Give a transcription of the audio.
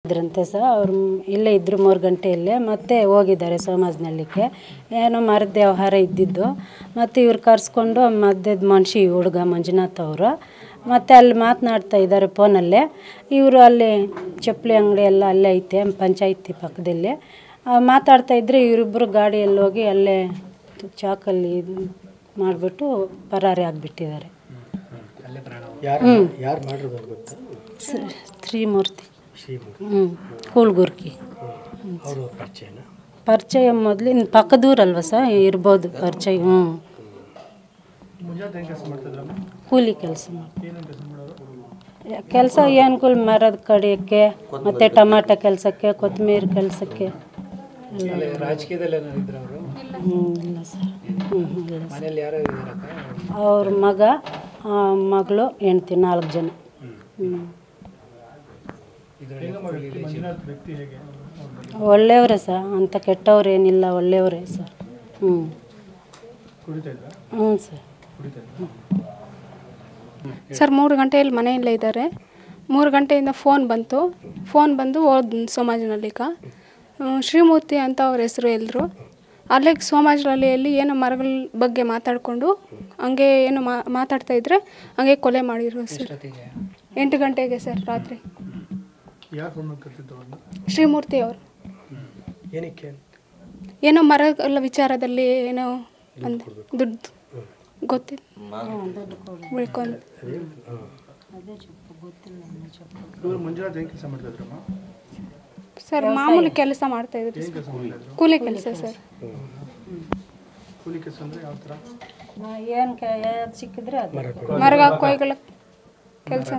ಇದ್ರಂತೆ ಸರ್ ಅವರು ಇಲ್ಲೇ ಇದ್ದರು 3 ಗಂಟೆಯಲ್ಲೇ ಮತ್ತೆ ಹೋಗಿದ್ದಾರೆ ಸೋಮಾಜ್ನಳ್ಳಿಗೆ ಏನೋ ಮರದ ವ್ಯವಹಾರ ಇದ್ದಿದ್ದು ಮತ್ತು ಇವ್ರು ಕರೆಸ್ಕೊಂಡು ಮಧ್ಯದ ಮನುಷ್ಯ ಹುಡುಗ ಮಂಜುನಾಥ್ ಅವರು ಮತ್ತು ಅಲ್ಲಿ ಮಾತನಾಡ್ತಾ ಇದ್ದಾರೆ ಫೋನಲ್ಲೇ ಇವರು ಅಲ್ಲಿ ಚಪ್ಪಲಿ ಅಂಗಡಿ ಎಲ್ಲ ಅಲ್ಲೇ ಐತೆ ಪಂಚಾಯತಿ ಪಕ್ಕದಲ್ಲೇ ಮಾತಾಡ್ತಾ ಇದ್ದರೆ ಇವರಿಬ್ಬರು ಗಾಡಿಯಲ್ಲಿ ಹೋಗಿ ಅಲ್ಲೇ ಚಾಕಲ್ಲಿ ಮಾಡಿಬಿಟ್ಟು ಪರಾರಿ ಆಗಿಬಿಟ್ಟಿದ್ದಾರೆ. ಶ್ರೀಮೂರ್ತಿ ಕೂಳ್ಗುರ್ಕಿ ಪರಿಚಯ ಮೊದಲಿನ ಪಕ್ಕದೂರಲ್ವ ಸರ್ ಇರ್ಬೋದು ಪರಿಚಯ. ಕೂಲಿ ಕೆಲಸ ಕೆಲಸ ಏನುಕೂಲ ಮರದ ಕಡಿಯೋಕ್ಕೆ ಮತ್ತು ಟೊಮಾಟೊ ಕೆಲಸಕ್ಕೆ ಕೊತ್ತಂಬರಿ ಕೆಲಸಕ್ಕೆ. ಇಲ್ಲ ಸರ್ ಅವ್ರ ಮಗ ಮಗಳು ಹೆಂಡ್ತಿ 4 ಜನ. ಒಳ್ಳೆಯವರೇ ಸರ್, ಅಂಥ ಕೆಟ್ಟವ್ರು ಏನಿಲ್ಲ, ಒಳ್ಳೆಯವರೇ ಸರ್. ಸರ್ ಸರ್ 3 ಗಂಟೆಯಲ್ಲಿ ಮನೆಯಲ್ಲೇ ಇದ್ದಾರೆ. 3 ಗಂಟೆಯಿಂದ ಫೋನ್ ಬಂದು ಹೋದ್ ಸೋಮಾಜ್ನಳ್ಳಿಗೆ. ಶ್ರೀಮೂರ್ತಿ ಅಂತ ಅವ್ರ ಹೆಸರು ಹೇಳಿದ್ರು. ಅಲ್ಲೇ ಸೋಮಾಜ್ನಳ್ಳಿಯಲ್ಲಿ ಏನೋ ಮರಗಳ ಬಗ್ಗೆ ಮಾತಾಡಿಕೊಂಡು ಹಂಗೆ ಏನು ಮಾತಾಡ್ತಾ ಇದ್ರೆ ಹಂಗೆ ಕೊಲೆ ಮಾಡಿದ್ರು ಸರ್. 8 ಗಂಟೆಗೆ ಸರ್ ರಾತ್ರಿ. ಶ್ರೀಮೂರ್ತಿ ಅವರು ಏನೋ ಮರಗಳ ವಿಚಾರದಲ್ಲಿ ಏನೋ ದುಡ್ಡು ಗೊತ್ತಿಲ್ಲ ಉಳ್ಕೊಂಡು. ಸರ್ ಮಾಮೂಲಿ ಕೆಲಸ ಮಾಡ್ತಾ ಇದ್ರು, ಕೂಲಿ ಕೆಲಸ ಸರ್. ಏನು ಸಿಕ್ಕಿದ್ರೆ ಮರಗ ಕೊಯ್ಗಳ ಕೆಲಸ.